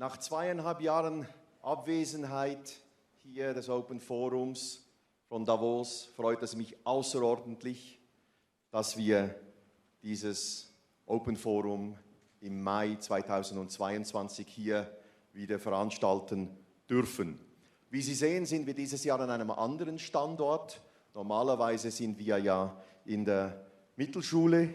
Nach 2,5 Jahren Abwesenheit hier des Open Forums von Davos freut es mich außerordentlich, dass wir dieses Open Forum im Mai 2022 hier wieder veranstalten dürfen. Wie Sie sehen, sind wir dieses Jahr an einem anderen Standort. Normalerweise sind wir ja in der Mittelschule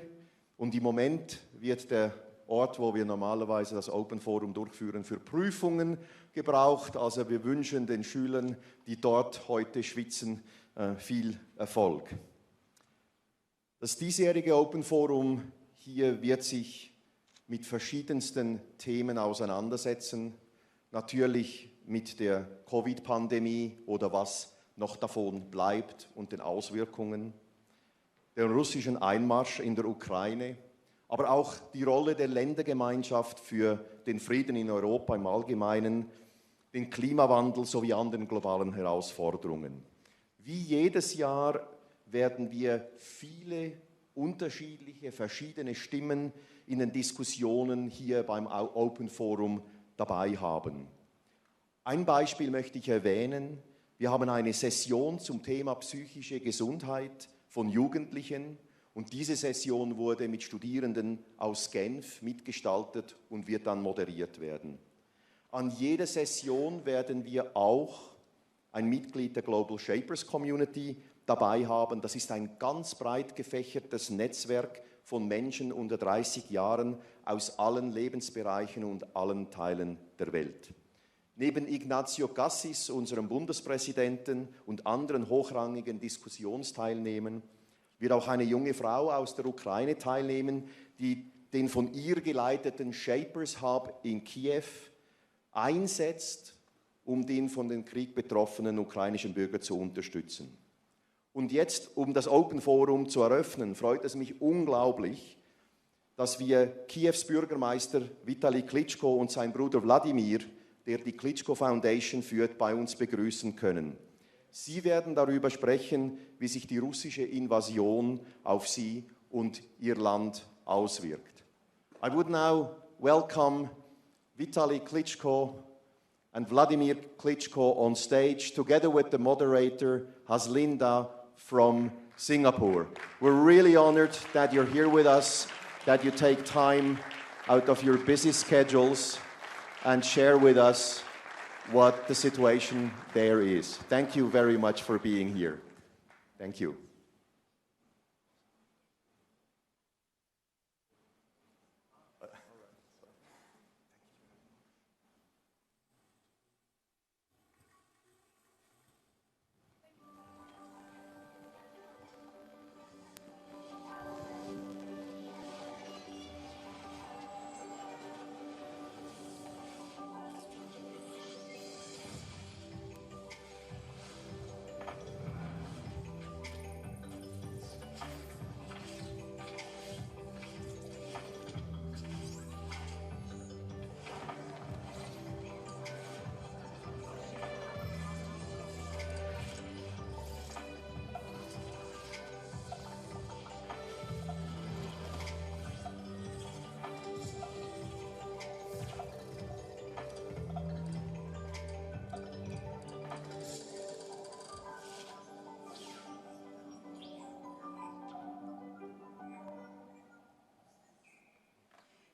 und im Moment wird der Ort, wo wir normalerweise das Open Forum durchführen, für Prüfungen gebraucht. Also wir wünschen den Schülern, die dort heute schwitzen, viel Erfolg. Das diesjährige Open Forum hier wird sich mit verschiedensten Themen auseinandersetzen. Natürlich mit der Covid-Pandemie oder was noch davon bleibt und den Auswirkungen, den russischen Einmarsch in der Ukraine, aber auch die Rolle der Ländergemeinschaft für den Frieden in Europa im Allgemeinen, den Klimawandel sowie anderen globalen Herausforderungen. Wie jedes Jahr werden wir viele unterschiedliche, verschiedene Stimmen in den Diskussionen hier beim Open Forum dabei haben. Ein Beispiel möchte ich erwähnen. Wir haben eine Session zum Thema psychische Gesundheit von Jugendlichen. Und diese Session wurde mit Studierenden aus Genf mitgestaltet und wird dann moderiert werden. An jeder Session werden wir auch ein Mitglied der Global Shapers Community dabei haben. Das ist ein ganz breit gefächertes Netzwerk von Menschen unter 30 Jahren aus allen Lebensbereichen und allen Teilen der Welt. Neben Ignacio Cassis, unserem Bundespräsidenten, und anderen hochrangigen Diskussionsteilnehmern wird auch eine junge Frau aus der Ukraine teilnehmen, die den von ihr geleiteten Shapers Hub in Kyiv einsetzt, um den von dem Krieg betroffenen ukrainischen Bürger zu unterstützen. Und jetzt, um das Open Forum zu eröffnen, freut es mich unglaublich, dass wir Kiews Bürgermeister Vitaly Klitschko und sein Bruder Wladimir, der die Klitschko Foundation führt, bei uns begrüßen können. Sie werden darüber sprechen, wie sich die russische Invasion auf sie und ihr Land auswirkt. I would now welcome Vitaly Klitschko and Wladimir Klitschko on stage, together with the moderator Haslinda from Singapore. We're really honored that you're here with us, that you take time out of your busy schedules and share with us what the situation there is. Thank you very much for being here. Thank you.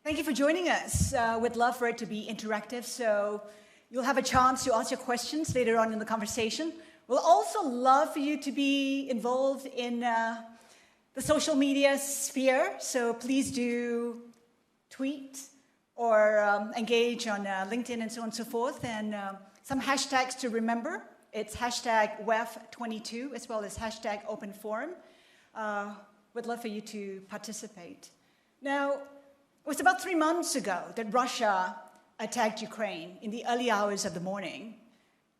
Thank you for joining us. We'd love for it to be interactive, so you'll have a chance to ask your questions later on in the conversation. We'll also love for you to be involved in the social media sphere, so please do tweet or engage on LinkedIn and so on and so forth. And some hashtags to remember. It's hashtag WEF22 as well as hashtag Open Forum. We'd love for you to participate. Now, it was about 3 months ago that Russia attacked Ukraine in the early hours of the morning.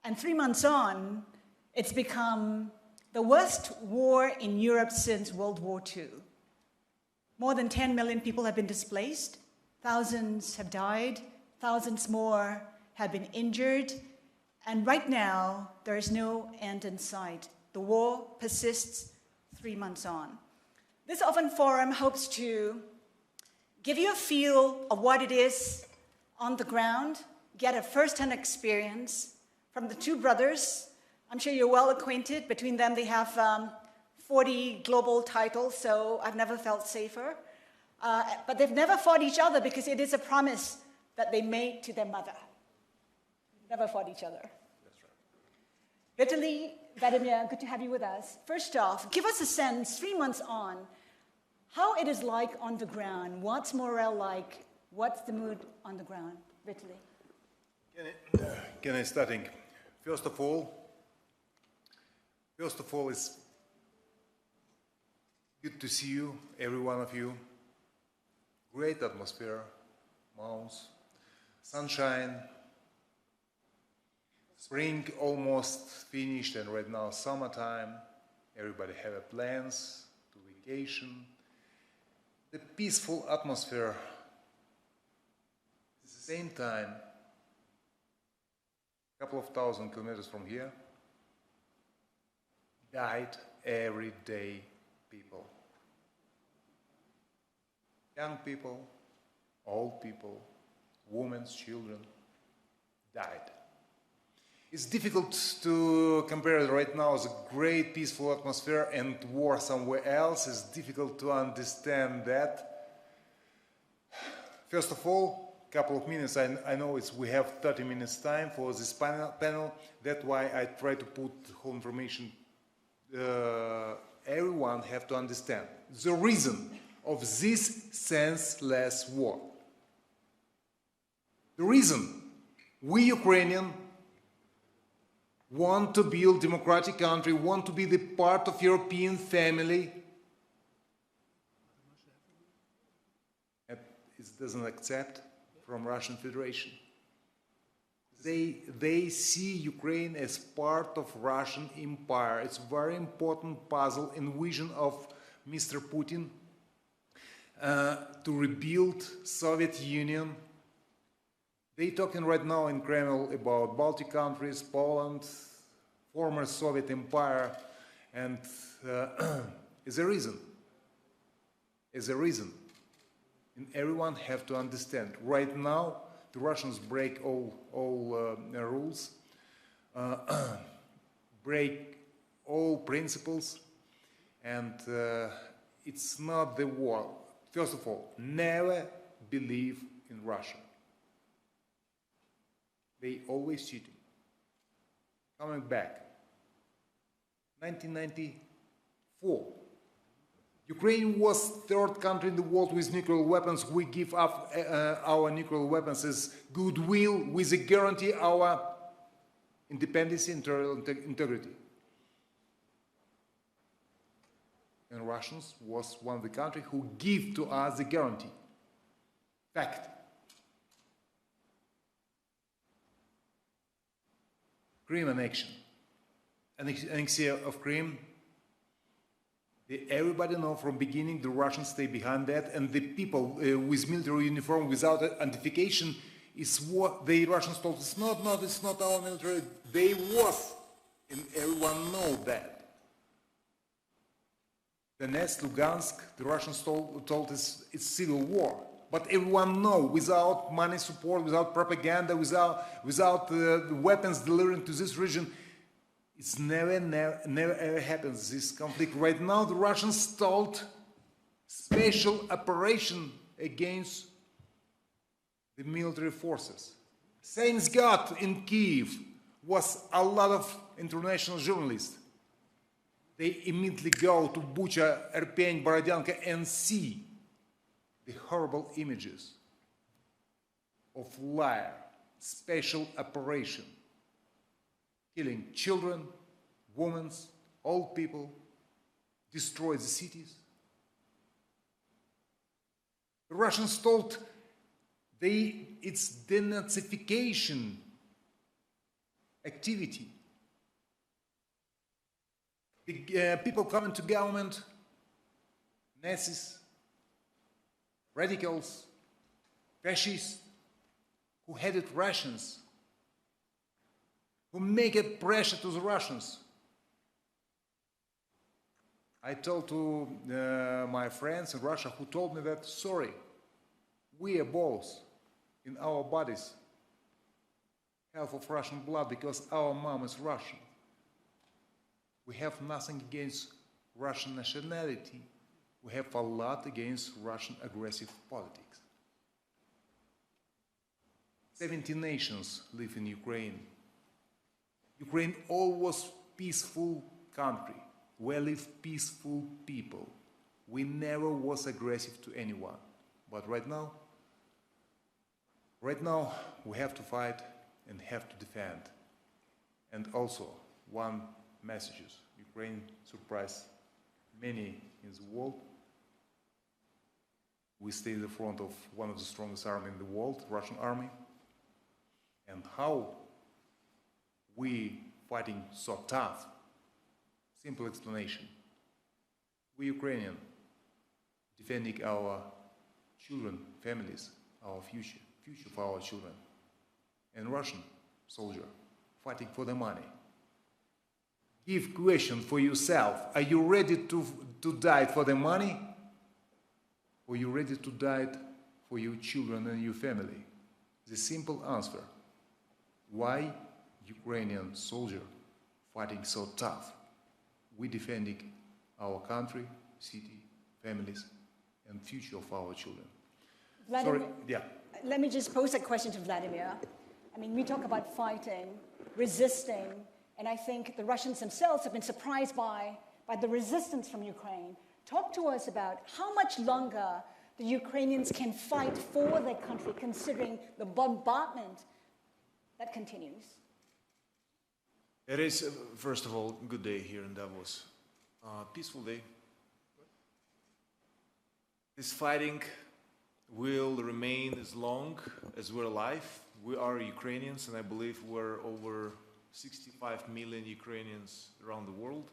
And 3 months on, it's become the worst war in Europe since World War II. More than 10 million people have been displaced. Thousands have died. Thousands more have been injured. And right now, there is no end in sight. The war persists 3 months on. This Open Forum hopes to give you a feel of what it is on the ground get a first-hand experience from the two brothers. I'm sure you're well acquainted. Between them, they have 40 global titles, so I've never felt safer. But they've never fought each other because it is a promise that they made to their mother. Never fought each other. That's right. Vitaly, Wladimir, good to have you with us. First off, give us a sense, 3 months on, how it is like on the ground. What's morale like? What's the mood on the ground? Vitaly. Can I starting? First of all, it's good to see you, every one of you. Great atmosphere, mountains, sunshine. Spring almost finished, and right now summertime. Everybody have plans to vacation. The peaceful atmosphere. At the same time, a couple of thousand kilometers from here, died everyday people. Young people, old people, women, children, died. It's difficult to compare it right now as a great peaceful atmosphere and war somewhere else. It's difficult to understand that. First of all, a couple of minutes. I know we have 30 minutes time for this panel. That's why I try to put the whole information. Everyone have to understand the reason of this senseless war. The reason we Ukrainians want to build democratic country, want to be the part of European family, and it doesn't accept from Russian Federation. They see Ukraine as part of Russian Empire. It's a very important puzzle and vision of Mr. Putin to rebuild Soviet Union. They talking right now in Kremlin about Baltic countries, Poland, former Soviet Empire, and is a reason. Is a reason. And everyone have to understand. Right now, the Russians break all rules, break all principles, and it's not the war. First of all, never believe in Russia. They always cheating. Coming back, 1994. Ukraine was third country in the world with nuclear weapons. We give up our nuclear weapons as goodwill with a guarantee our independence and territorial integrity. And Russians was one of the countries who give to us the guarantee. Fact. Crimea annexion. Annexation of Crimea. Everybody know from beginning the Russians stay behind that, and the people with military uniform without identification is what the Russians told us. It's not our military. They was, and everyone know that. Donetsk, Lugansk, the Russians told us it's civil war. But everyone know, without money support, without propaganda, without the weapons delivered to this region, it's never ever happens, this conflict. Right now, the Russians stalled special operation against the military forces. Thanks God, in Kyiv was a lot of international journalists. They immediately go to Bucha, Irpin, Borodyanka and see the horrible images of liar, special operation, killing children, women, old people, destroy the cities. The Russians told it's denazification activity. The people coming to government, Nazis, radicals, fascists, who hated Russians, who make a pressure to the Russians. I told to my friends in Russia who told me that, sorry, we are both in our bodies. half of Russian blood because our mom is Russian. We have nothing against Russian nationality. We have a lot against Russian aggressive politics. 70 nations live in Ukraine. Ukraine always peaceful country, where live peaceful people. We never was aggressive to anyone. But right now we have to fight and have to defend. And also, one message is Ukraine surprised many in the world. We stay in the front of one of the strongest armies in the world, Russian army. And how we fighting so tough? Simple explanation. We Ukrainian defending our children, families, our future for our children. And Russian soldier fighting for the money. Give question for yourself. Are you ready to die for the money? Or are you ready to die for your children and your family? The simple answer. Why Ukrainian soldier fighting so tough? We defending our country, city, families, and future of our children. Vladimir, Sorry, yeah. let me just pose a question to Vladimir. I mean, we talk about fighting, resisting, and I think the Russians themselves have been surprised by the resistance from Ukraine. Talk to us about how much longer the Ukrainians can fight for their country, considering the bombardment that continues. It is, first of all, a good day here in Davos. Peaceful day. This fighting will remain as long as we're alive. We are Ukrainians, and I believe we're over 65 million Ukrainians around the world,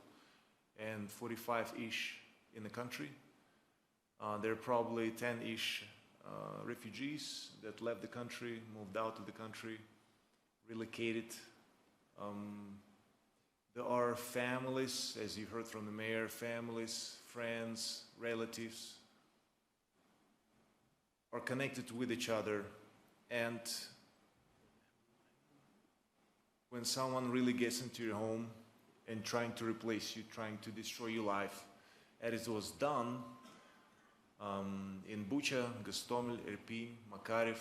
and 45-ish in the country. There are probably 10-ish refugees that left the country, moved out of the country, relocated. There are families, as you heard from the mayor, families, friends, relatives are connected with each other. And when someone really gets into your home and trying to replace you, trying to destroy your life, as it was done in Bucha, Gostomel, Irpin, Makariv,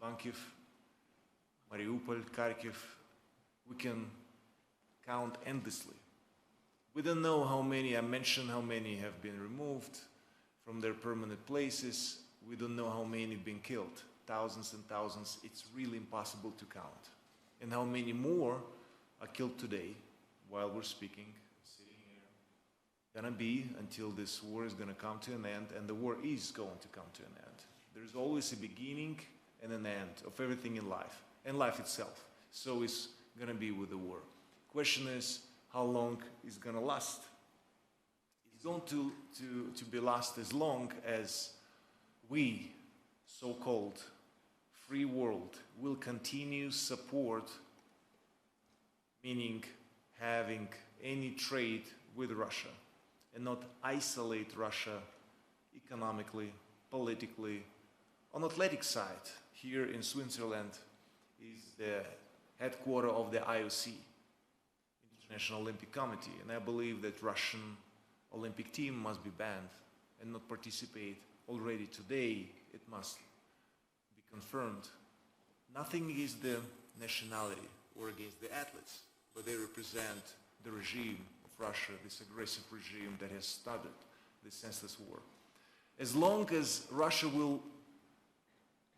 Vankiv, Mariupol, Kharkiv, we can count endlessly. We don't know how many, I mentioned how many have been removed from their permanent places. We don't know how many have been killed. Thousands and thousands. It's really impossible to count. And how many more are killed today while we're speaking, sitting here. Gonna be until this war is gonna come to an end, and the war is going to come to an end. There's always a beginning and an end of everything in life, and life itself. So it's gonna be with the war. Question is, how long is gonna last? It's going to be last as long as we, so-called free world, will continue support, meaning having any trade with Russia and not isolate Russia economically, politically. On athletic side, here in Switzerland is the headquarters of the IOC, International Olympic Committee, and I believe that Russian Olympic team must be banned and not participate. Already today, it must be confirmed. Nothing against the nationality or against the athletes, but they represent the regime of Russia, this aggressive regime that has started this senseless war. As long as Russia will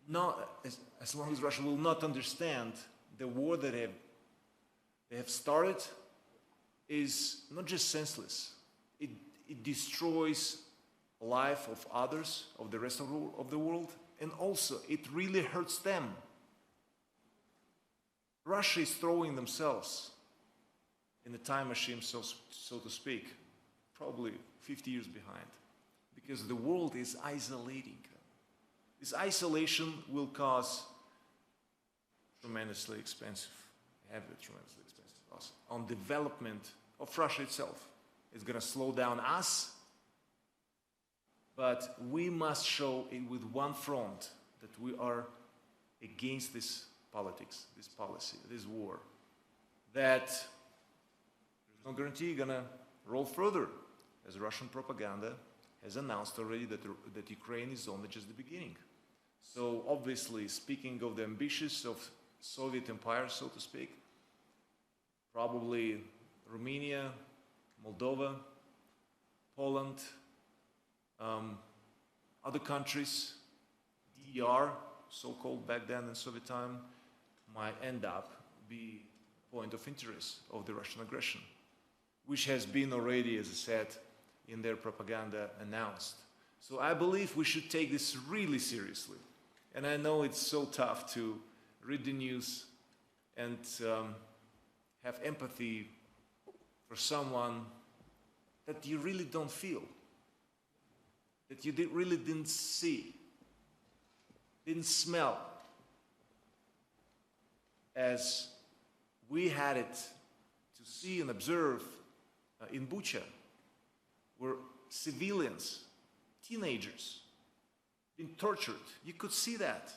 not understand the war that they have started is not just senseless. It destroys life of others, of the rest of the world, and also it really hurts them. Russia is throwing themselves in a time machine, so to speak, probably 50 years behind, because the world is isolating them. This isolation will cause tremendously expensive loss on development of Russia itself. It's going to slow down us, but we must show it with one front that we are against this politics, this policy, this war, that there's no guarantee gonna roll further, as Russian propaganda has announced already that Ukraine is only just the beginning. So obviously, speaking of the ambitions of Soviet empire, so to speak, probably Romania, Moldova, Poland, other countries, DDR, so-called back then in Soviet time, might end up be point of interest of the Russian aggression, which has been already, as I said, in their propaganda announced. So I believe we should take this really seriously. And I know it's so tough to read the news and have empathy for someone that you really don't feel, that you really didn't see, didn't smell, as we had it to see and observe in Bucha, where civilians, teenagers, been tortured. You could see that.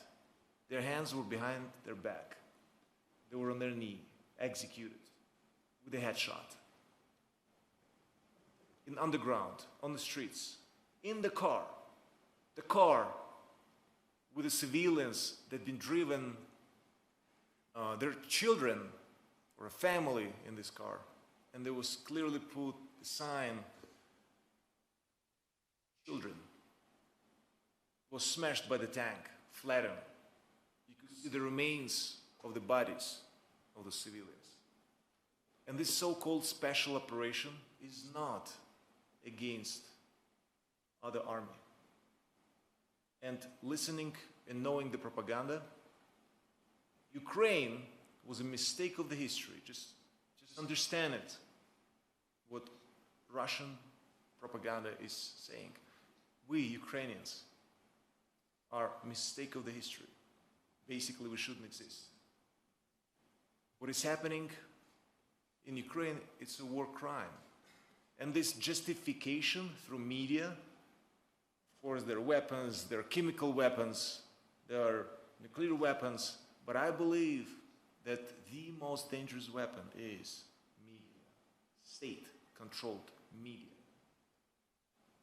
Their hands were behind their back. They were on their knee, executed with a headshot. In underground, on the streets, in the car with the civilians that had been driven, their children or a family in this car, and there was clearly put a sign, children, was smashed by the tank, flattened. You could see the remains of the bodies of the civilians. And this so-called special operation is not against other army. And listening and knowing the propaganda, Ukraine was a mistake of the history. Just understand it, what Russian propaganda is saying. We, Ukrainians, are a mistake of the history. Basically, we shouldn't exist. What is happening in Ukraine, it's a war crime. And this justification through media, of course, there are weapons, there are chemical weapons, there are nuclear weapons, but I believe that the most dangerous weapon is media, state-controlled media.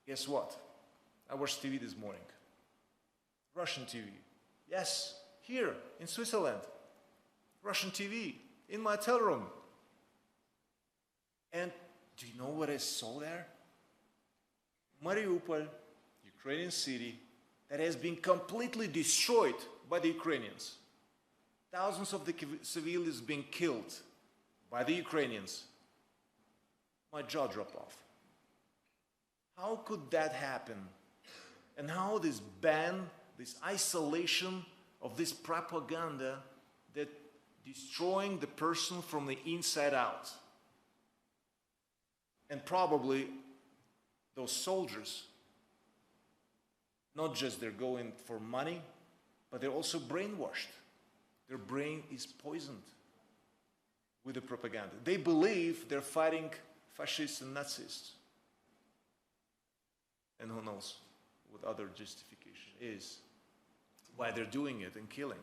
Guess what? I watched TV this morning. Russian TV. Yes, here in Switzerland. Russian TV in my hotel room. And do you know what I saw there? Mariupol, Ukrainian city, that has been completely destroyed by the Ukrainians. Thousands of the civilians being killed by the Ukrainians. My jaw dropped off. How could that happen? And how this ban, this isolation of this propaganda that destroying the person from the inside out. And probably those soldiers, not just they're going for money, but they're also brainwashed. Their brain is poisoned with the propaganda. They believe they're fighting fascists and Nazis. And who knows what other justification is why they're doing it and killing.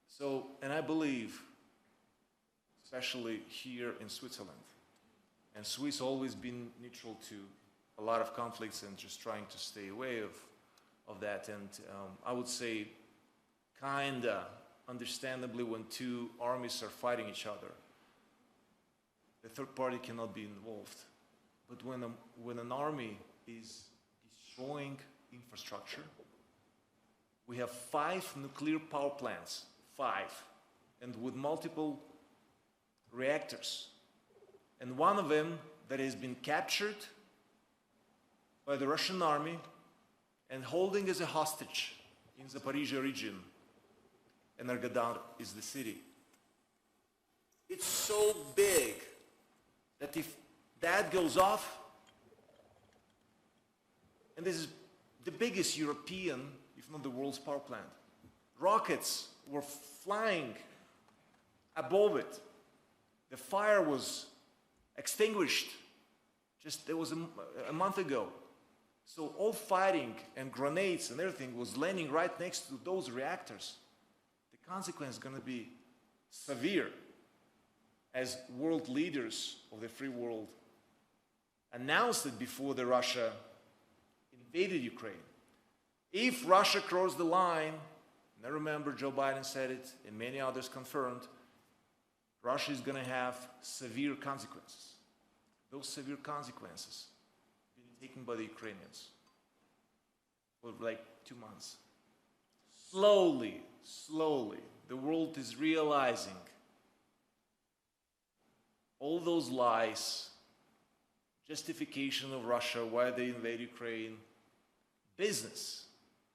So, and I believe, especially here in Switzerland, and Swiss always been neutral to a lot of conflicts and just trying to stay away of that. And I would say, kinda understandably, when two armies are fighting each other, the third party cannot be involved. But when an army is destroying infrastructure, we have 5 nuclear power plants, 5, and with multiple reactors. And one of them that has been captured by the Russian army and holding as a hostage in the Zaporizhia region, and Energodar is the city. It's so big that if that goes off, and this is the biggest European, if not the world's power plant, rockets were flying above it. The fire was extinguished just there was a month ago. So all fighting and grenades and everything was landing right next to those reactors. The the consequence is going to be severe, as world leaders of the free world announced it before the Russia invaded Ukraine. If Russia crossed the line, and I remember Joe Biden said it, and many others confirmed, Russia is going to have severe consequences. Those severe consequences being taken by the Ukrainians for like 2 months. Slowly, the world is realizing all those lies, justification of Russia, why they invade Ukraine, business,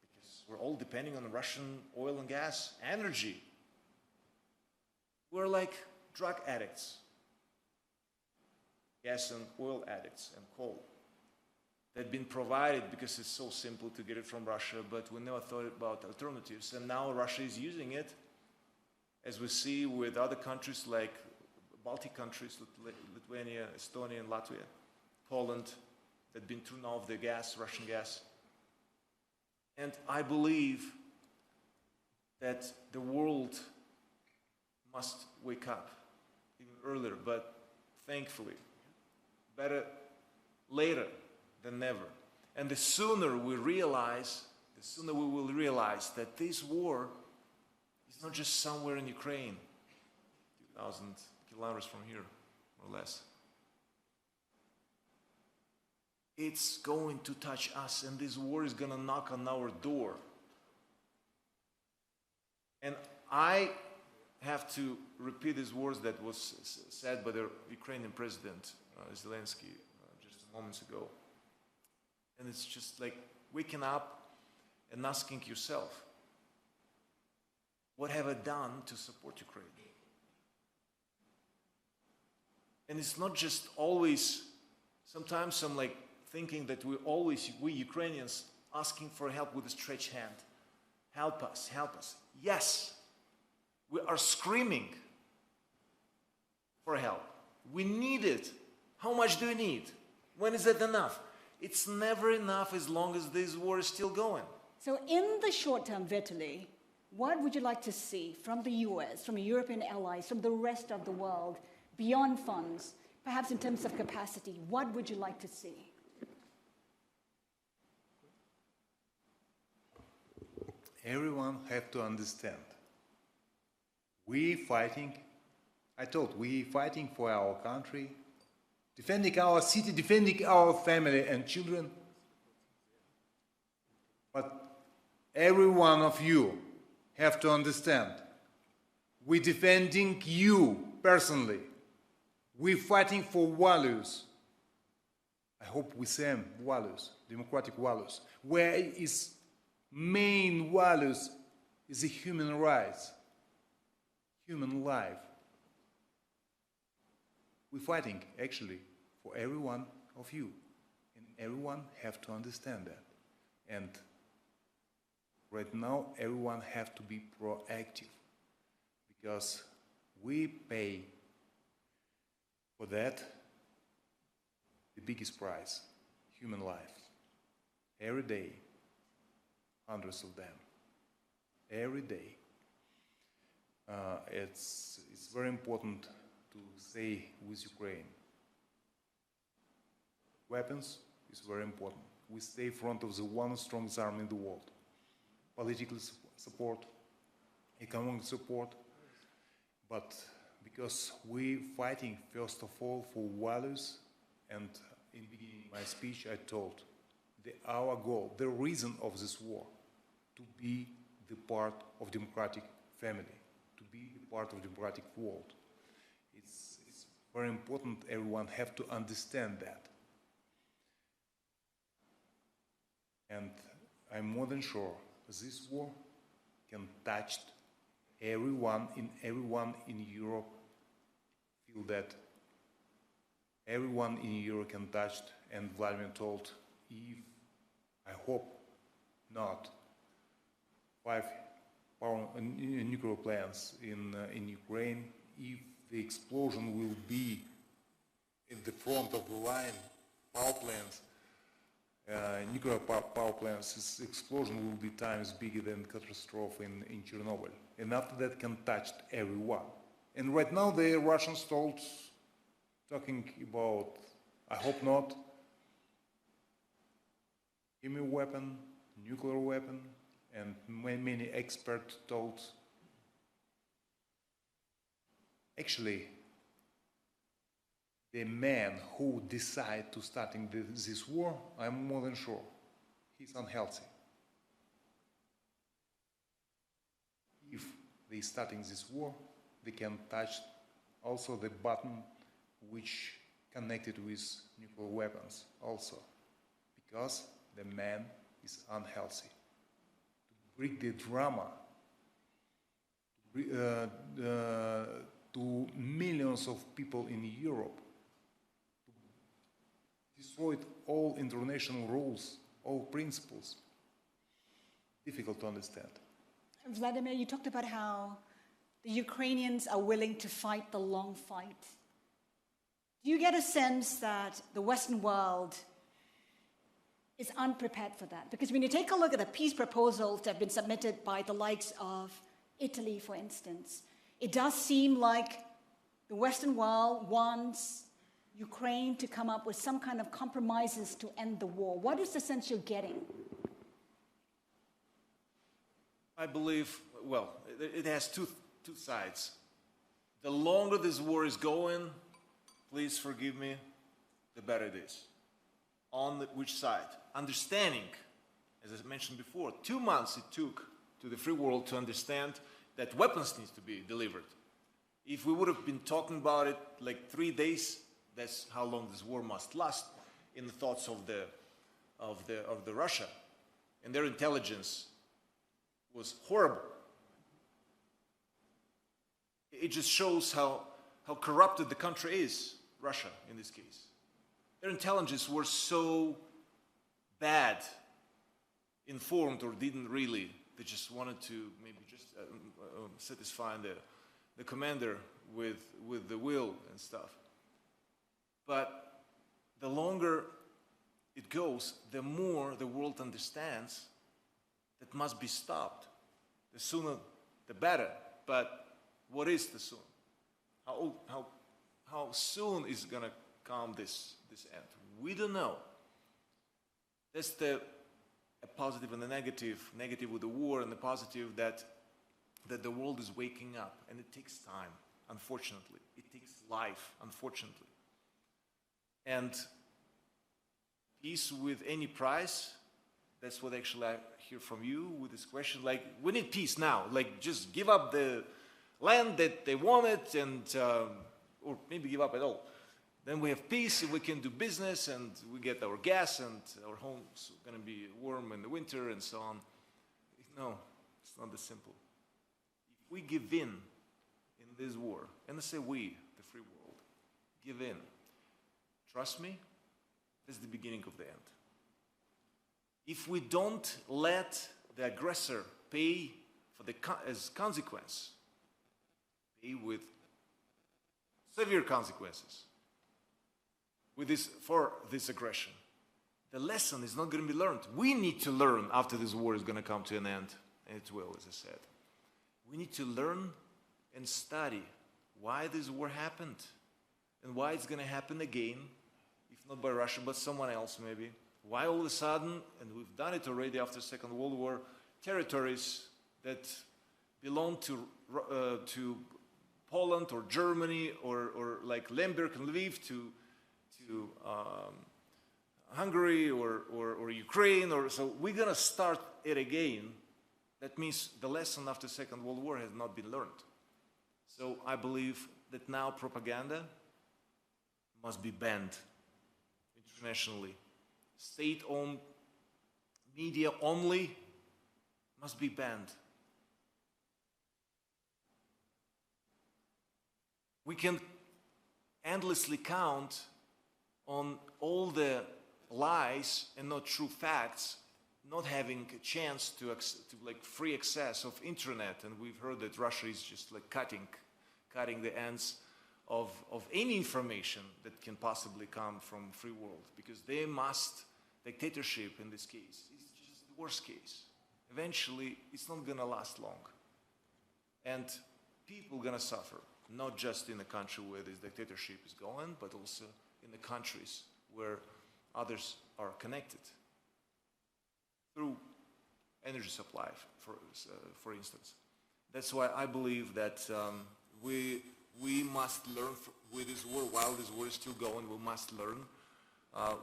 because we're all depending on Russian oil and gas, energy. We're like drug addicts, gas and oil addicts, and coal. They've been provided because it's so simple to get it from Russia, but we never thought about alternatives. And now Russia is using it, as we see with other countries like Baltic countries, Lithuania, Estonia, and Latvia, Poland, that have been turned off their gas, Russian gas. And I believe that the world must wake up even earlier, but thankfully, better later than never. And the sooner we will realize that this war is not just somewhere in Ukraine, 2,000 kilometers from here, or less. It's going to touch us, and this war is going to knock on our door. And I have to repeat these words that was said by the Ukrainian president, Zelensky, just moments ago. And it's just like waking up and asking yourself, what have I done to support Ukraine? And it's not just always, sometimes I'm like thinking that we Ukrainians asking for help with a stretched hand. Help us, help us. Yes, we are screaming for help. We need it. How much do we need? When is it enough? It's never enough as long as this war is still going. So in the short term, Vitaly, what would you like to see from the US, from European allies, from the rest of the world, beyond funds, perhaps in terms of capacity? What would you like to see? Everyone have to understand. We fighting for our country, defending our city, defending our family and children. But every one of you have to understand, we're defending you personally. We're fighting for values. I hope we same values, democratic values, where is main values is the human rights, human life. We're fighting actually for every one of you, and everyone have to understand that. And right now, everyone have to be proactive, because we pay for that the biggest price, human life. Every day, hundreds of them. Every day. It's very important to stay with Ukraine. Weapons is very important. We stay in front of the one strongest army in the world. Political support, economic support, but because we're fighting first of all for values, and in the beginning of my speech I told our goal, the reason of this war, to be the part of democratic family, to be the part of democratic world. It's very important, everyone have to understand that. And I'm more than sure this war can touch everyone in Europe, feel that everyone in Europe can touch, and Vladimir told, if, I hope not, 5 nuclear plants in Ukraine, if the explosion will be in the front of the line, power plants, nuclear power plants, this explosion will be times bigger than catastrophe in Chernobyl. And after that can touch everyone. And right now the Russians talking about, I hope not, chemical weapon, nuclear weapon, and many experts told actually the man who decided to starting this war, I'm more than sure, he's unhealthy. If they starting this war, they can touch also the button which connected with nuclear weapons also, because the man is unhealthy. To bring the drama to millions of people in Europe, destroyed all international rules, all principles. Difficult to understand. Vladimir, you talked about how the Ukrainians are willing to fight the long fight. Do you get a sense that the Western world is unprepared for that? Because when you take a look at the peace proposals that have been submitted by the likes of Italy, for instance, it does seem like the Western world wants Ukraine to come up with some kind of compromises to end the war. What is the sense you're getting? I believe, well, it has two sides. The longer this war is going, please forgive me, the better it is. On which side? Understanding, as I mentioned before, 2 months it took to the free world to understand that weapons need to be delivered. If we would have been talking about it like 3 days, that's how long this war must last in the thoughts of the Russia. And their intelligence was horrible. It just shows how corrupted the country is, Russia in this case. Their intelligence were so bad informed, or didn't really, they just wanted to maybe just satisfy the commander with the will and stuff. But the longer it goes, the more the world understands that must be stopped. The sooner, the better. But what is the soon? How soon is going to come this end? We don't know. That's a positive and a negative. Negative with the war, and the positive that the world is waking up. And it takes time, unfortunately. It takes life, unfortunately. And peace with any price, that's what actually I hear from you with this question. Like, we need peace now. Like, just give up the land that they wanted, and or maybe give up at all. Then we have peace, and we can do business, and we get our gas, and our homes are going to be warm in the winter, and so on. No, it's not that simple. If we give in this war, and I say we, the free world, give in, trust me, that's the beginning of the end. If we don't let the aggressor pay for as consequence, pay with severe consequences for this aggression, the lesson is not going to be learned. We need to learn after this war is going to come to an end, and it will, as I said. We need to learn and study why this war happened and why it's going to happen again, if not by Russia, but someone else maybe. Why all of a sudden, and we've done it already after the Second World War, territories that belong to Poland or Germany or like Lemberg and Lviv to Hungary or Ukraine, so we're going to start it again. That means the lesson after the Second World War has not been learned. So I believe that now propaganda must be banned internationally. State-owned media only must be banned. We can endlessly count on all the lies and not true facts, not having a chance to like free access of internet, and we've heard that Russia is just like cutting the ends of any information that can possibly come from free world, because they must dictatorship in this case is just the worst case. Eventually, it's not going to last long. And people are going to suffer, not just in the country where this dictatorship is going, but also in the countries where others are connected through energy supply, for instance. That's why I believe that we must learn with this war. While this war is still going, we must learn.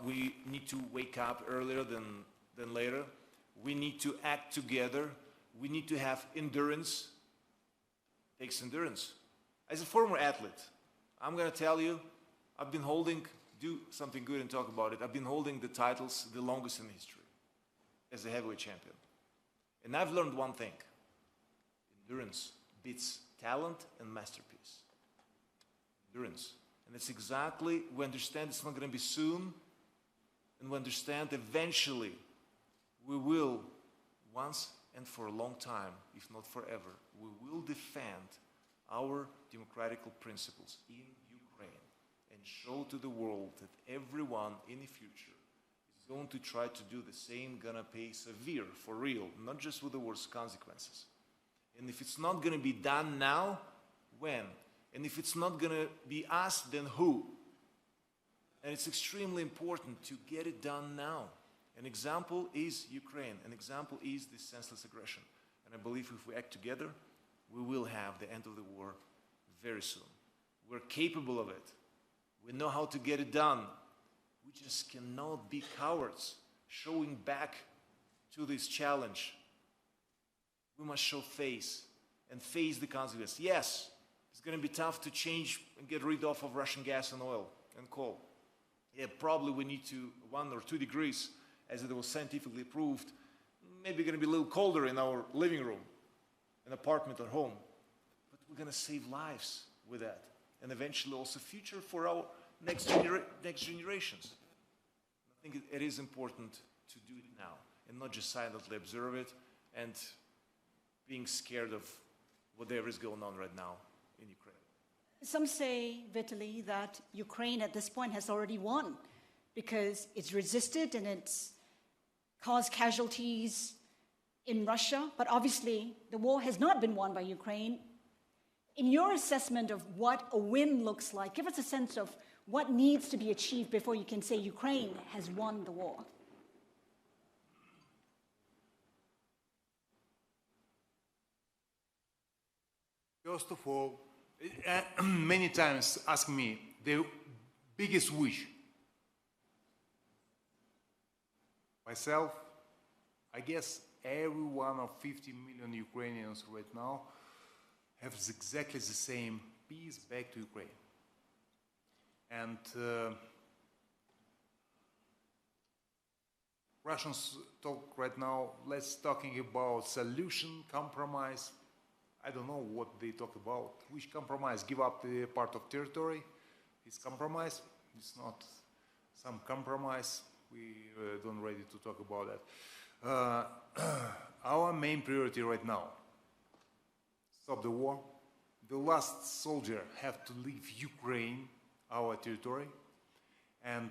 We need to wake up earlier than later. We need to act together. We need to have endurance. It takes endurance. As a former athlete, I'm going to tell you, I've been holding, do something good and talk about it, I've been holding the titles the longest in history as a heavyweight champion. And I've learned one thing. Endurance beats talent and masterpiece. Endurance. And it's exactly, we understand it's not going to be soon, and we understand eventually we will, once and for a long time, if not forever, we will defend our democratical principles in Ukraine and show to the world that everyone in the future is going to try to do the same, gonna pay severe, for real, not just with the worst consequences. And if it's not gonna be done now, when? And if it's not gonna be us, then who? And it's extremely important to get it done now. An example is Ukraine. An example is this senseless aggression. And I believe if we act together, we will have the end of the war very soon. We're capable of it. We know how to get it done. We just cannot be cowards, showing back to this challenge. We must show face and face the consequences. Yes, it's going to be tough to change and get rid of Russian gas and oil and coal. Yeah, probably we need to 1 or 2 degrees, as it was scientifically proved. Maybe going to be a little colder in our living room, an apartment or home. But we're going to save lives with that. And eventually also future for our next generations. I think it is important to do it now and not just silently observe it and being scared of whatever is going on right now in Ukraine. Some say, Vitaly, that Ukraine at this point has already won because it's resisted and it's caused casualties in Russia. But obviously, the war has not been won by Ukraine. In your assessment of what a win looks like, give us a sense of what needs to be achieved before you can say Ukraine has won the war. First of all, many times ask me the biggest wish. Myself, I guess every one of 50 million Ukrainians right now have exactly the same peace back to Ukraine. And Russians talk right now, let's talking about solution, compromise. I don't know what they talk about. Which compromise? Give up the part of territory? It's compromise. It's not some compromise. We don't ready to talk about that. Our main priority right now, stop the war. The last soldier have to leave Ukraine, our territory, and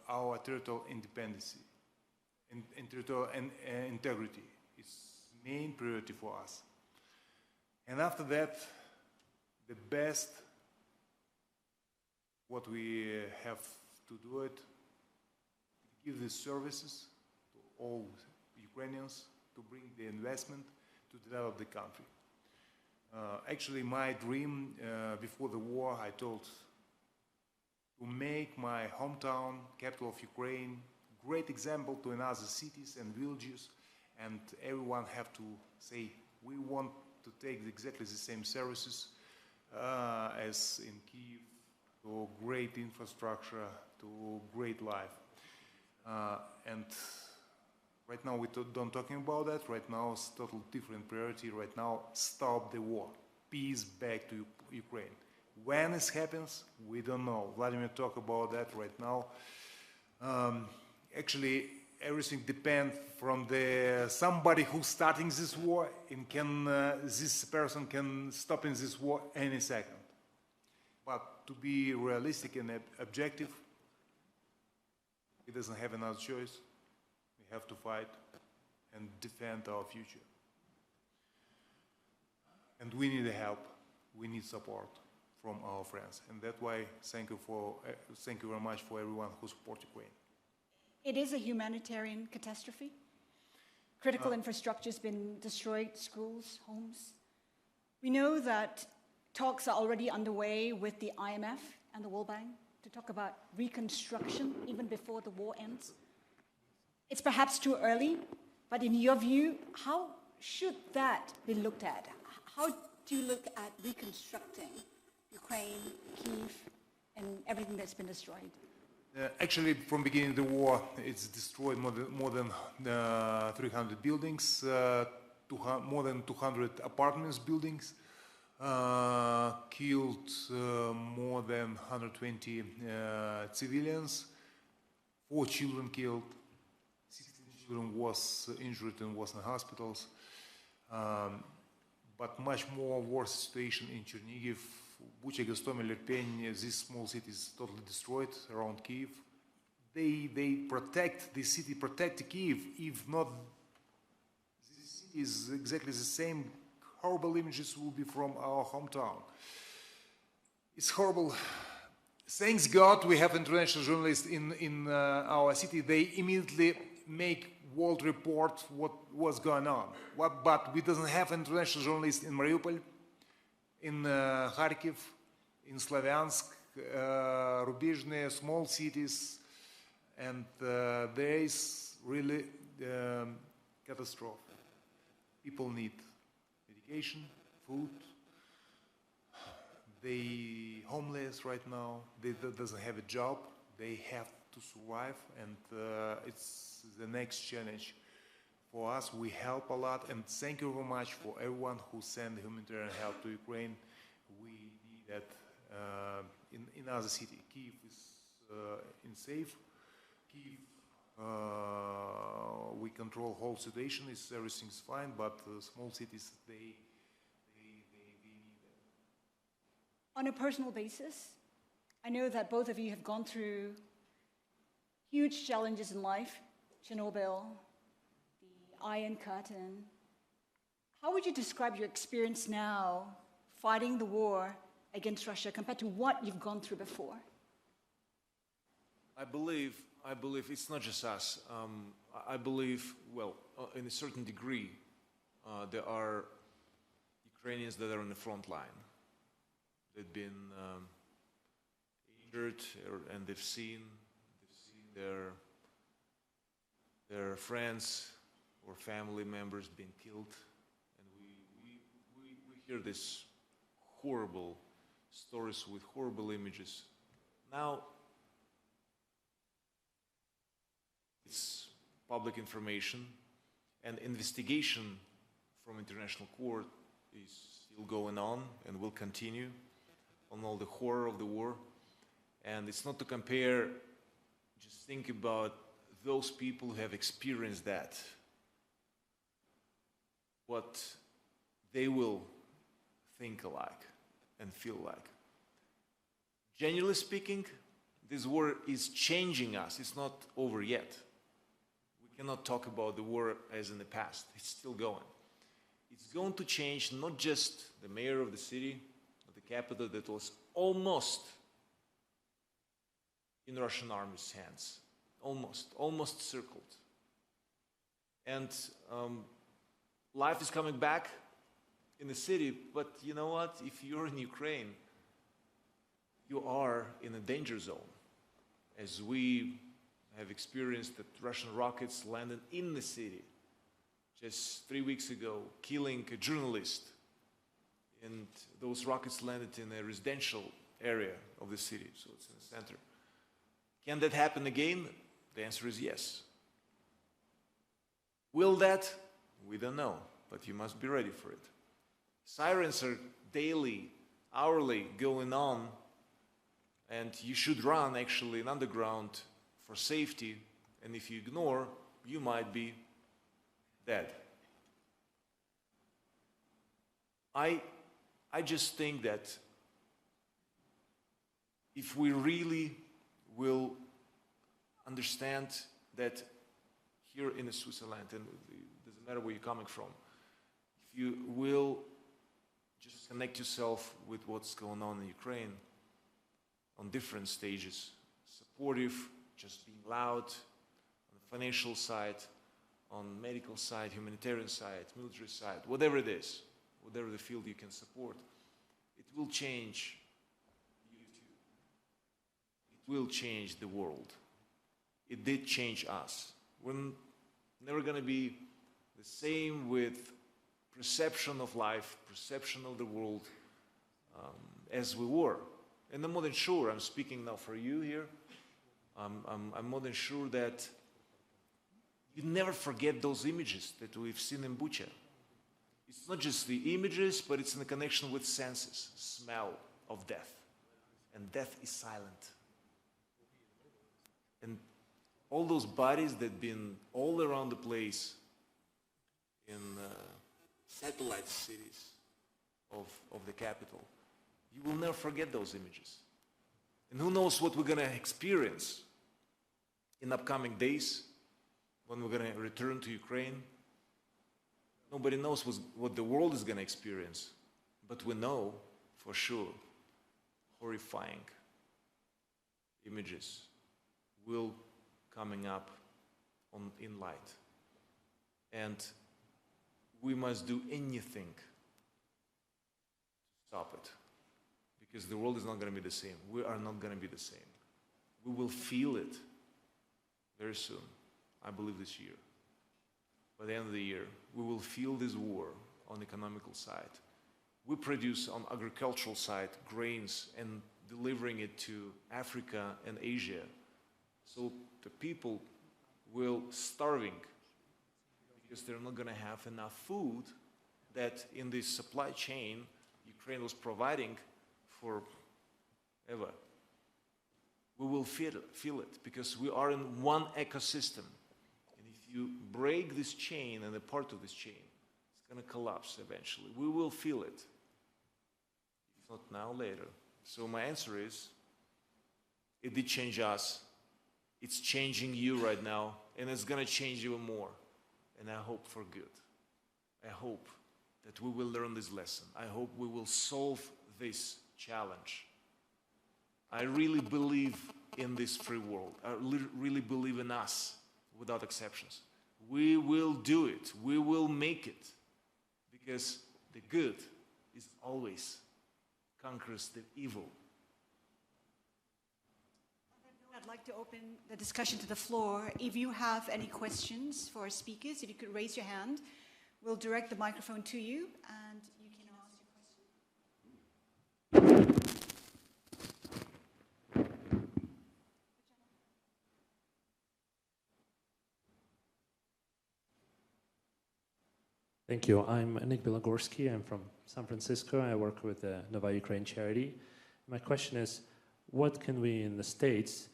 our territorial independence and territorial integrity is main priority for us. And after that, the best, what we have to do it, give the services to all Ukrainians to bring the investment to develop the country. Actually, my dream before the war, I told to make my hometown, capital of Ukraine, great example to another cities and villages, and everyone have to say, we want to take exactly the same services as in Kyiv, to great infrastructure, to great life. And right now we don't talking about that. Right now it's total different priority. Right now, stop the war, peace back to Ukraine. When this happens, we don't know. Vladimir talked about that right now. Actually, everything depends from the somebody who's starting this war and can this person can stop in this war any second. But to be realistic and objective, He doesn't have another choice. We have to fight and defend our future. And we need help. We need support from our friends. And that's why thank you very much for everyone who supports Ukraine. It is a humanitarian catastrophe. Critical infrastructure has been destroyed, schools, homes. We know that talks are already underway with the IMF and the World Bank to talk about reconstruction even before the war ends. It's perhaps too early, but in your view, how should that be looked at? How do you look at reconstructing Ukraine, Kyiv, and everything that's been destroyed? Actually, from beginning of the war, it's destroyed more than 300 buildings, more than 200 apartments buildings, killed more than 120 civilians, 4 children killed, 16 children was injured and was in hospitals. But much more worse situation in Chernihiv, Bucha, Gostomel, Irpin, these small cities totally destroyed around Kyiv. They protect the city, protect Kyiv. If not, this city is exactly the same. Horrible images will be from our hometown. It's horrible. Thanks God we have international journalists in our city. They immediately make world report what was going on. But we doesn't have international journalists in Mariupol, in Kharkiv, in Slavyansk, Rubizhne, small cities, and there is really catastrophe. People need medication, food. They homeless right now. They doesn't have a job. They have to survive, and it's the next challenge for us. We help a lot, and thank you very much for everyone who sent humanitarian help to Ukraine. We need that in other city. Kyiv is in safe. Kyiv, we control whole situation. Everything's fine, but small cities they need that. On a personal basis, I know that both of you have gone through huge challenges in life, Chernobyl, the Iron Curtain. How would you describe your experience now fighting the war against Russia compared to what you've gone through before? I believe it's not just us. I believe, well, in a certain degree, there are Ukrainians that are on the front line. They've been injured, and they've seen their friends or family members being killed, and we hear these horrible stories with horrible images. Now, it's public information, and investigation from international court is still going on and will continue on all the horror of the war. And it's not to compare, just think about those people who have experienced that, what they will think alike and feel like. Generally speaking, this war is changing us. It's not over yet. We cannot talk about the war as in the past. It's still going. It's going to change not just the mayor of the city, of the capital that was almost in Russian army's hands. Almost circled. And life is coming back in the city, but you know what? If you're in Ukraine, you are in a danger zone. As we have experienced that Russian rockets landed in the city just 3 weeks ago, killing a journalist. And those rockets landed in a residential area of the city, so it's in the center. Can that happen again? The answer is yes. Will that? We don't know, but you must be ready for it. Sirens are daily, hourly going on, and you should run actually in underground for safety, and if you ignore, you might be dead. I just think that if we really will understand that here in Switzerland, and it doesn't matter where you're coming from, if you will just connect yourself with what's going on in Ukraine on different stages, supportive, just being loud, on the financial side, on medical side, humanitarian side, military side, whatever it is, whatever the field you can support, it will change you too. It will change the world. It did change us. We're never going to be the same with perception of life, perception of the world as we were. And I'm more than sure, I'm speaking now for you here, I'm more than sure that you never forget those images that we've seen in Bucha. It's not just the images, but it's in the connection with senses, smell of death. And death is silent. And all those bodies that have been all around the place in satellite cities of the capital, you will never forget those images. And who knows what we're going to experience in upcoming days when we're going to return to Ukraine. Nobody knows what the world is going to experience, but we know for sure horrifying images will coming up in light. And we must do anything to stop it, because the world is not going to be the same. We are not going to be the same. We will feel it very soon, I believe this year. By the end of the year, we will feel this war on the economical side. We produce on agricultural side grains and delivering it to Africa and Asia. So the people will starving because they're not going to have enough food that in this supply chain Ukraine was providing forever. We will feel it because we are in one ecosystem. And if you break this chain and a part of this chain, it's going to collapse eventually. We will feel it. If not now, later. So my answer is, it did change us. It's changing you right now, and it's going to change even more. And I hope for good. I hope that we will learn this lesson. I hope we will solve this challenge. I really believe in this free world. I really believe in us, without exceptions. We will do it. We will make it. Because the good is always conquers the evil. I'd like to open the discussion to the floor. If you have any questions for our speakers, if you could raise your hand, we'll direct the microphone to you and you can ask your question. Thank you. I'm Nick Bilagorsky. I'm from San Francisco. I work with the Nova Ukraine charity. My question is, what can we in the States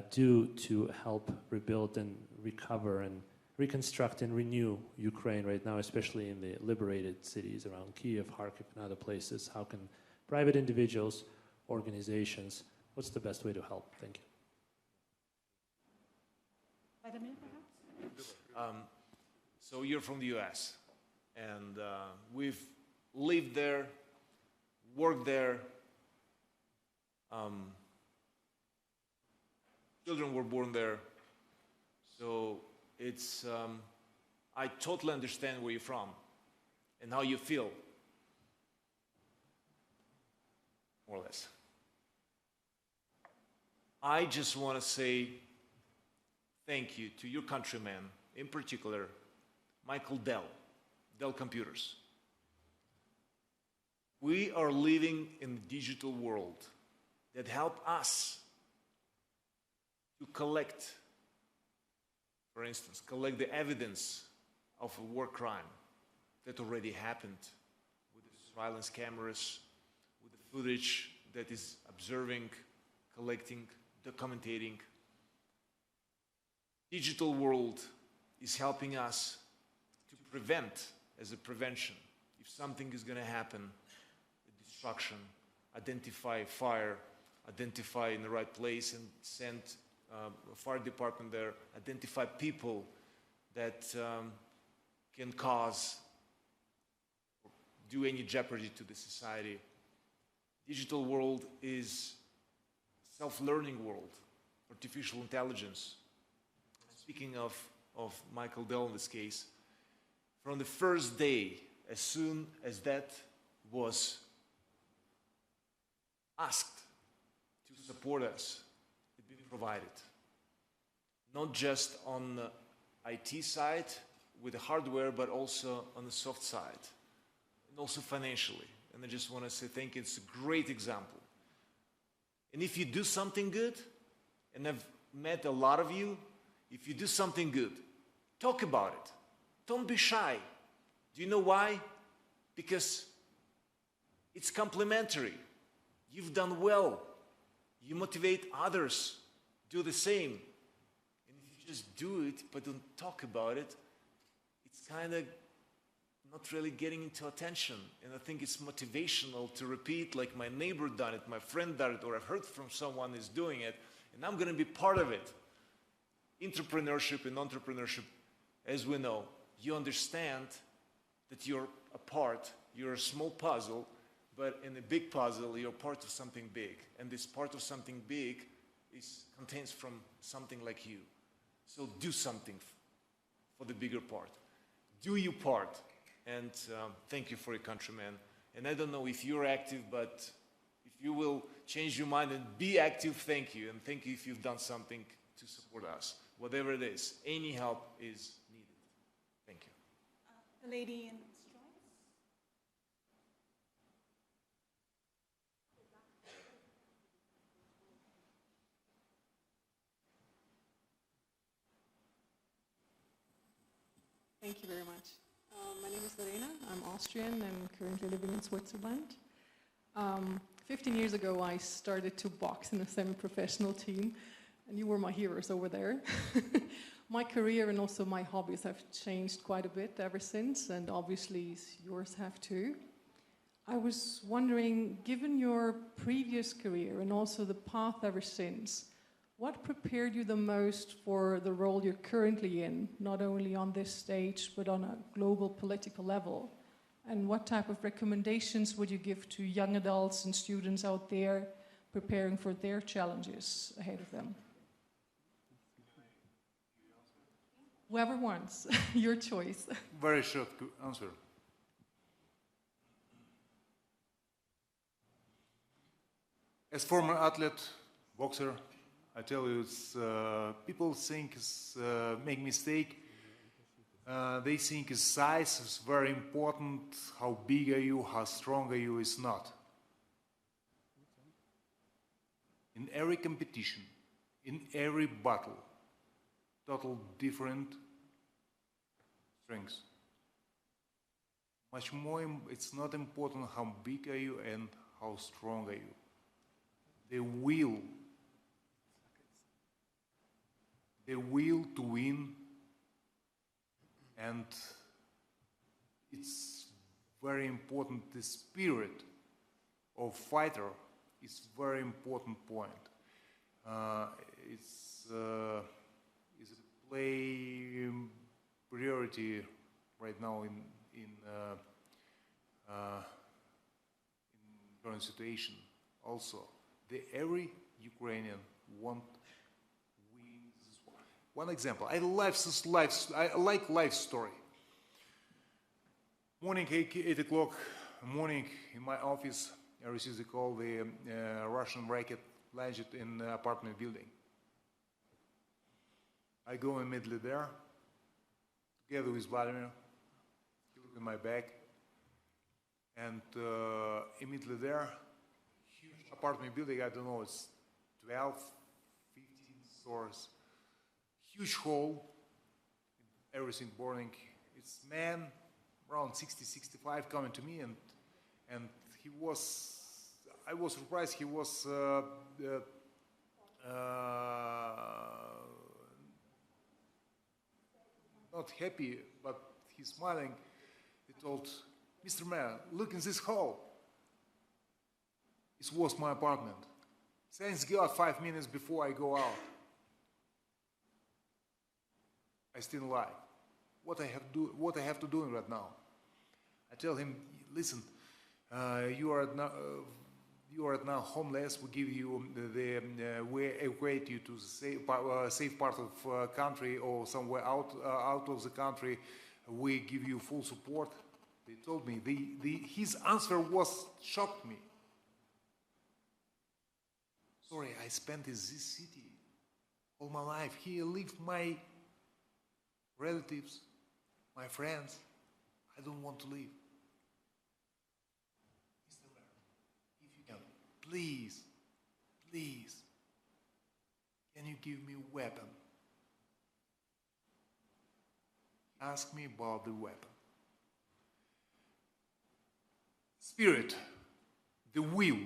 do to help rebuild and recover and reconstruct and renew Ukraine right now, especially in the liberated cities around Kyiv, Kharkiv, and other places? How can private individuals, organizations, what's the best way to help? Thank you. Vladimir, perhaps? So you're from the US, and we've lived there, worked there, children were born there, so it's, I totally understand where you're from and how you feel, more or less. I just want to say thank you to your countryman, in particular, Michael Dell Computers. We are living in a digital world that help us to collect, for instance, collect the evidence of a war crime that already happened with the surveillance cameras, with the footage that is observing, collecting, documenting. Digital world is helping us to prevent, as a prevention, if something is going to happen, destruction, identify fire, identify in the right place and send fire department there, identify people that can cause or do any jeopardy to the society. Digital world is self-learning world, artificial intelligence. Speaking of Michael Dell in this case, from the first day, as soon as that was asked to support us, it's been provided. Not just on the IT side with the hardware, but also on the soft side, and also financially. And I just want to say thank you. It's a great example. And if you do something good, and I've met a lot of you, if you do something good, talk about it. Don't be shy. Do you know why? Because it's complementary. You've done well. You motivate others. Do the same. And if you just do it, but don't talk about it, it's kind of not really getting into attention. And I think it's motivational to repeat, like my neighbor done it, my friend done it, or I've heard from someone is doing it, and I'm going to be part of it. Entrepreneurship and entrepreneurship, as we know, you understand that you're a part, you're a small puzzle, but in a big puzzle, you're part of something big. And this part of something big contains from something like you. So do something for the bigger part. Do your part. And thank you for your countrymen. And I don't know if you're active, but if you will change your mind and be active, thank you. And thank you if you've done something to support us. Whatever it is, any help is needed. Thank you. The lady in stripes. Thank you very much. My name is Lorena. I'm Austrian and currently living in Switzerland. 15 years ago, I started to box in a semi-professional team, and you were my heroes over there. My career and also my hobbies have changed quite a bit ever since, and obviously yours have too. I was wondering, given your previous career and also the path ever since, what prepared you the most for the role you're currently in, not only on this stage, but on a global political level? And what type of recommendations would you give to young adults and students out there preparing for their challenges ahead of them? Whoever wants, your choice. Very short answer. As former athlete, boxer, I tell you, people think make mistake. They think size is very important. How big are you? How strong are you? Is not. In every competition, in every battle, total different strengths. Much more, it's not important how big are you and how strong are you. The will to win, and it's very important. The spirit of fighter is very important point. It's play priority right now in current situation. Also, every Ukrainian want win this war. One example, I like life story. Morning 8 o'clock morning in my office, I received a call. The Russian rocket landed in the apartment building. I go immediately there, together with Vladimir. He looked in my bag, and immediately there, huge apartment building, I don't know, it's 12, 15 floors, huge hall, everything burning. It's man around 60, 65 coming to me, and he was, I was surprised, he was not happy, but he's smiling. He told, Mr. Mayor, look in this hall. It was my apartment. Thanks God, 5 minutes before I go out. I still alive. What I have to do right now? I tell him, listen, you are now homeless. We give you we evacuate you to the safe part of country or somewhere out of the country. We give you full support. They told me. His answer shocked me. Sorry, I spent in this city all my life. Here live my relatives, my friends. I don't want to leave. Mr. Mayor, if you can, please, can you give me a weapon? Ask me about the weapon. Spirit, the will.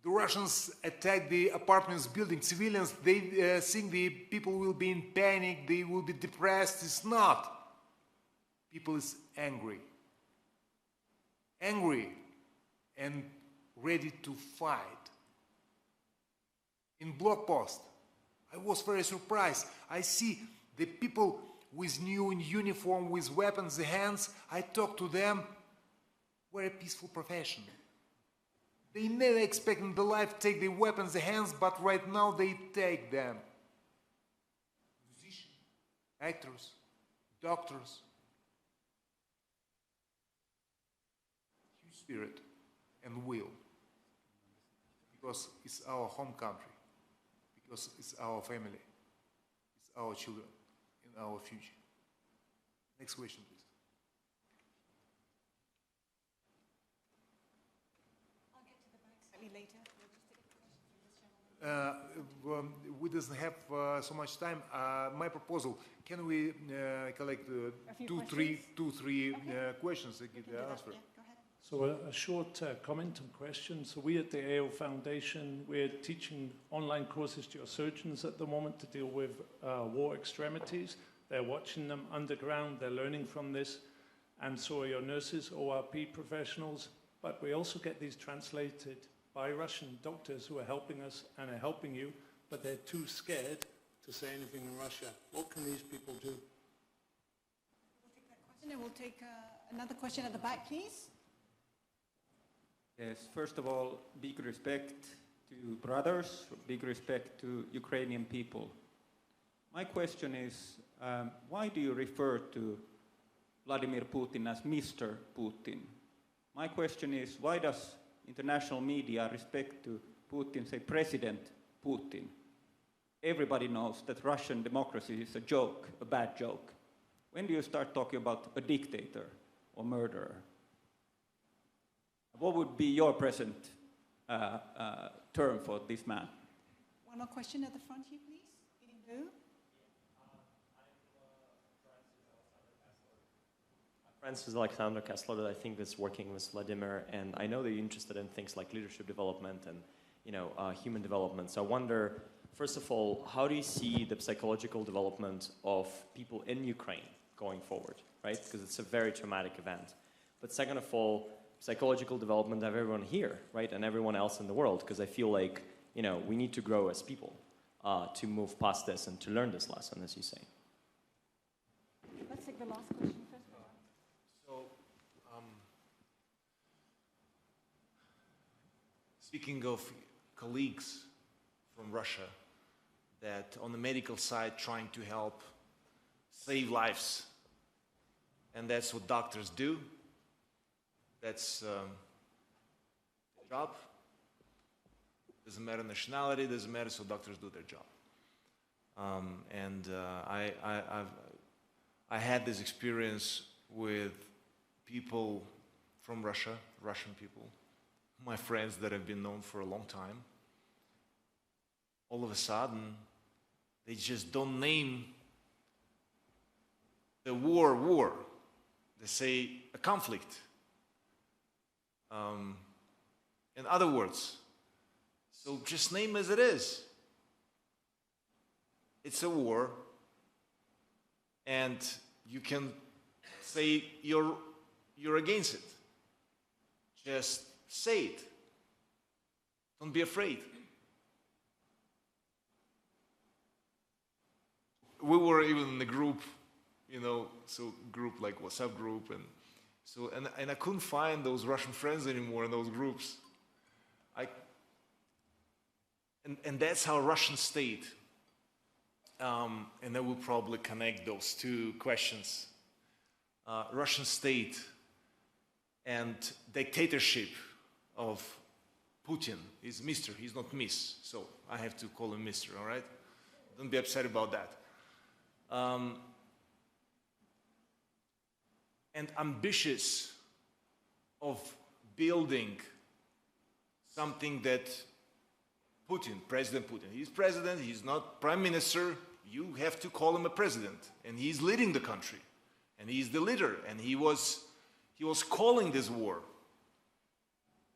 The Russians attack the apartments building. Civilians, they think the people will be in panic, they will be depressed. It's not. People is angry. Angry and ready to fight. In blog post, I was very surprised. I see the people with new uniform, with weapons in hands. I talk to them. Very peaceful profession. They never expect in their life to take their weapons in hands, but right now they take them. Musicians, actors, doctors. Huge spirit and will. Because it's our home country. Because it's our family. It's our children and our future. Next question, please. Later. We'll just take a question from this gentleman. We doesn't have so much time. My proposal: can we collect two, three questions and get the answer? Yeah, go ahead. So a short comment and question. So we at the AO Foundation, we're teaching online courses to your surgeons at the moment to deal with war extremities. They're watching them underground. They're learning from this. And so are your nurses, ORP professionals. But we also get these translated by Russian doctors who are helping us and are helping you, but they're too scared to say anything in Russia. What can these people do? We'll take that question and we'll take another question at the back, please. Yes, first of all, big respect to brothers, big respect to Ukrainian people. My question is, why do you refer to Vladimir Putin as Mr. Putin? My question is, why does international media respect to Putin, say President Putin? Everybody knows that Russian democracy is a joke, a bad joke. When do you start talking about a dictator or murderer? What would be your present term for this man? One more question at the front here, please. In blue. Francis Alexander Kessler, that I think is working with Vladimir, and I know that you're interested in things like leadership development and human development. So I wonder, first of all, how do you see the psychological development of people in Ukraine going forward, right? Because it's a very traumatic event. But second of all, psychological development of everyone here, right, and everyone else in the world, because I feel like we need to grow as people to move past this and to learn this lesson, as you say. Let's take the last question first. Speaking of colleagues from Russia that on the medical side trying to help save lives, and that's what doctors do. That's their job. Doesn't matter nationality, doesn't matter, so doctors do their job. I had this experience with people from Russia, Russian people, my friends that have been known for a long time. All of a sudden, they just don't name the war. They say a conflict. In other words, so just name as it is. It's a war, and you can say you're against it. Just say it. Don't be afraid. We were even in a group so group like WhatsApp group, and I couldn't find those Russian friends anymore in those groups. And that's our Russian state. And I will probably connect those two questions. Russian state and dictatorship of Putin is Mr., he's not Miss, so I have to call him Mr., all right? Don't be upset about that. And ambitious of building something that President Putin, he's president, he's not prime minister, you have to call him a president, and he's leading the country, and he's the leader, and he was calling this war.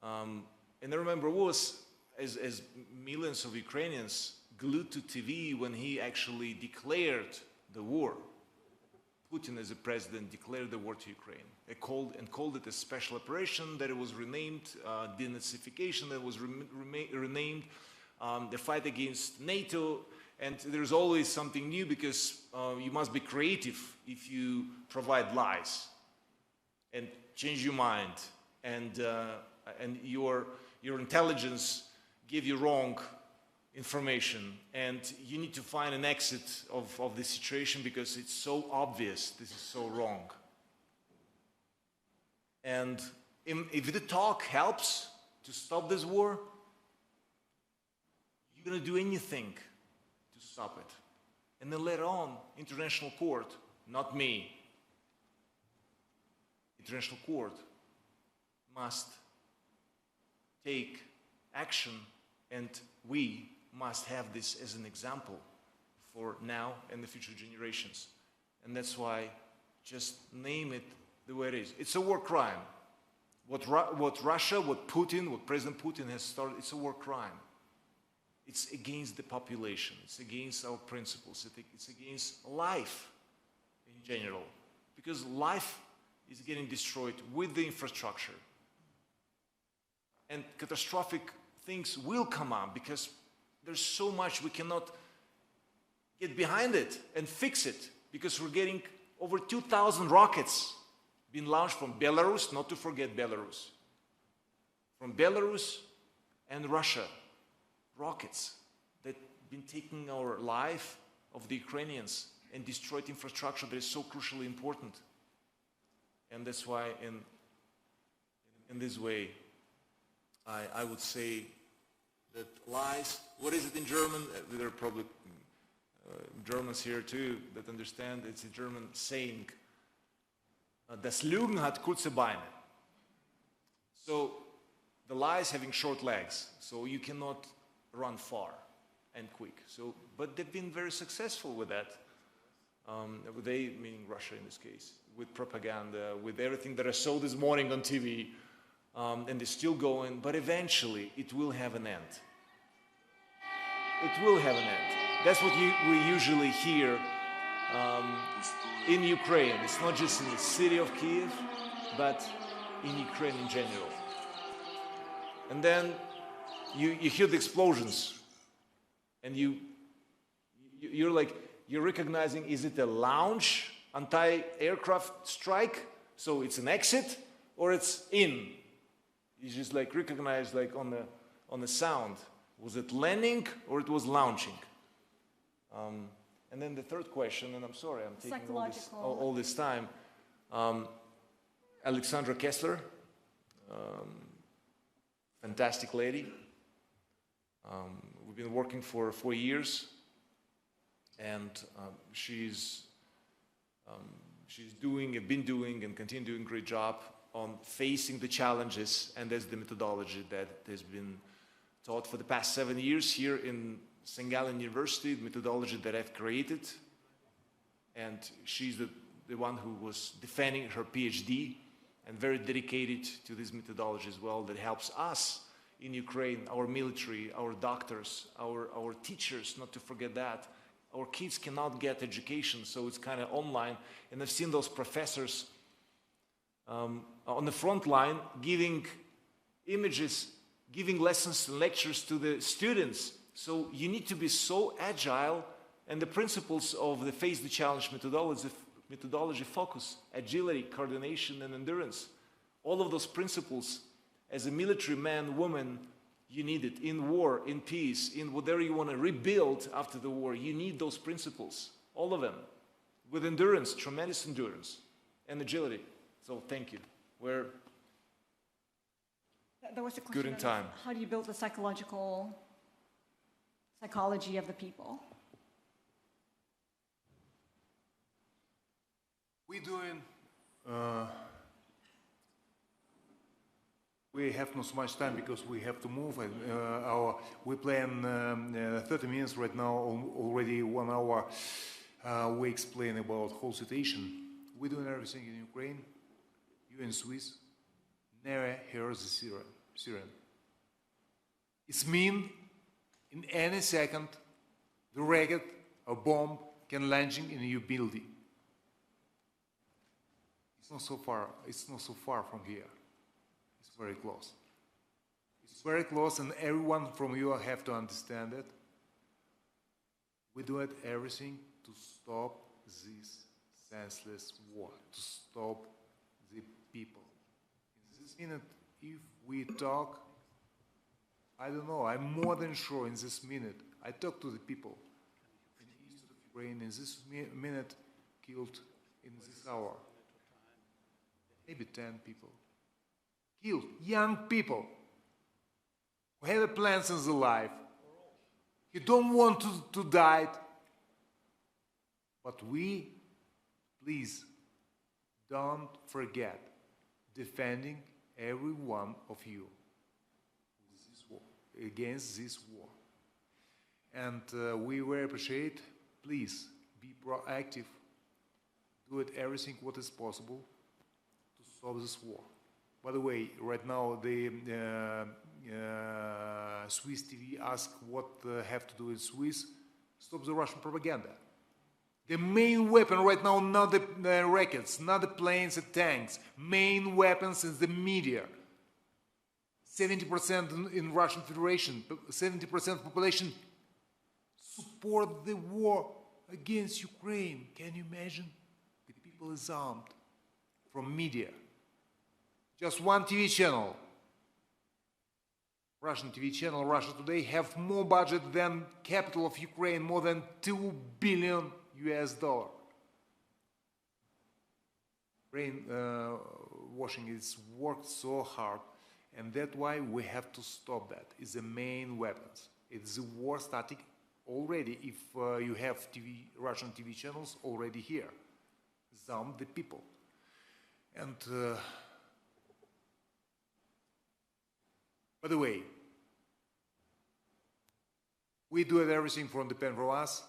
And I remember as millions of Ukrainians glued to TV when he actually declared the war. Putin, as a president, declared the war to Ukraine. They called it a special operation, that it was renamed, denazification, that was renamed, the fight against NATO, and there's always something new because you must be creative if you provide lies and change your mind, and your intelligence give you wrong information, and you need to find an exit of this situation because it's so obvious this is so wrong. And if the talk helps to stop this war, you're going to do anything to stop it. And then later on, international court, not me, international court must take action, and we must have this as an example for now and the future generations. And that's why just name it the way it is. It's a war crime. What Russia, what President Putin has started, it's a war crime. It's against the population. It's against our principles. It's against life in general. Because life is getting destroyed with the infrastructure. And catastrophic things will come up because there's so much we cannot get behind it and fix it, because we're getting over 2,000 rockets being launched from Belarus, not to forget Belarus. From Belarus and Russia, rockets that have been taking our life of the Ukrainians and destroyed infrastructure that is so crucially important. And that's why in this way, I would say that lies, what is it in German? There are probably Germans here too that understand. It's a German saying, das Lügen hat kurze Beine. So the lies having short legs, so you cannot run far and quick. So, but they've been very successful with that. They, meaning Russia in this case, with propaganda, with everything that I saw this morning on TV. And they're still going, but eventually it will have an end. It will have an end. That's what we usually hear in Ukraine. It's not just in the city of Kyiv, but in Ukraine in general. And then you hear the explosions, and you're recognizing, is it a launch anti-aircraft strike? So it's an exit or it's in? You just recognize on the sound. Was it landing or it was launching? And then the third question, and I'm sorry, I'm taking all this time. Alexandra Kessler, fantastic lady. We've been working for 4 years, and she's been doing and continue doing a great job on facing the challenges, and that's the methodology that has been taught for the past 7 years here in St. Gallen University, the methodology that I've created. And she's the one who was defending her PhD and very dedicated to this methodology as well, that helps us in Ukraine, our military, our doctors, our teachers, not to forget that. Our kids cannot get education, so it's kind of online. And I've seen those professors on the front line giving images, giving lessons and lectures to the students. So you need to be so agile, and the principles of the Face the Challenge methodology, focus, agility, coordination, and endurance. All of those principles, as a military man, woman, you need it. In war, in peace, in whatever you want to rebuild after the war, you need those principles, all of them, with endurance, tremendous endurance, and agility. So thank you. We're There was a question good in time. How do you build the psychology of the people? We're doing. We have not so much time because we have to move. And we plan 30 minutes right now. Already 1 hour. We explain about whole situation. We're doing everything in Ukraine. You in Swiss never heard the siren. It's mean in any second the rocket or bomb can landing in your building. It's not so far. It's not so far from here. It's very close. It's very close, and everyone from you have to understand it. We do it everything to stop this senseless war, to stop the people. In this minute, if we talk, I don't know, I'm more than sure in this minute, I talk to the people in the east of Ukraine, in this minute, killed in this hour, maybe 10 people. Killed, young people who have plans in their life. You don't want to die. But we, please, don't forget defending every one of you against this war. And we very appreciate, please, be proactive, do it everything what is possible to stop this war. By the way, right now the Swiss TV ask what have to do in Swiss, stop the Russian propaganda. The main weapon right now, not the rockets, not the planes and tanks. Main weapons is the media. 70% in Russian Federation, 70% population support the war against Ukraine. Can you imagine? The people is armed from media. Just one TV channel, Russian TV channel, Russia Today, have more budget than capital of Ukraine, more than $2 billion. Brainwashing is worked so hard, and that's why we have to stop that. It's the main weapons. It's the war starting already. If you have Russian TV channels already here, some the people, and by the way, we do everything from depend from us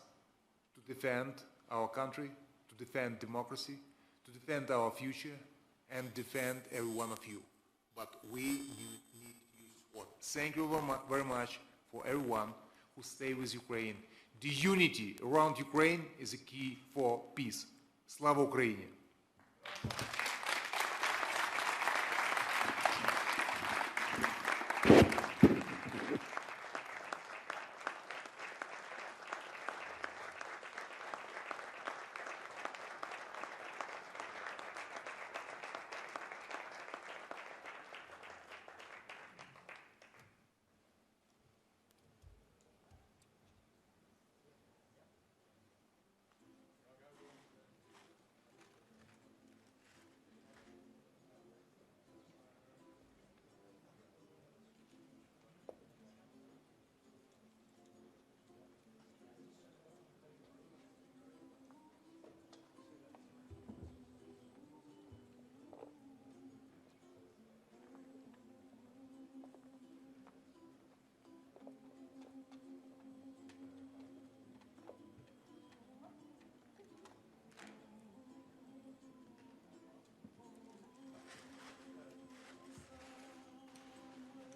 to defend our country, to defend democracy, to defend our future, and defend every one of you. But we need your support. Thank you very much for everyone who stay with Ukraine. The unity around Ukraine is a key for peace. Slava Ukraini!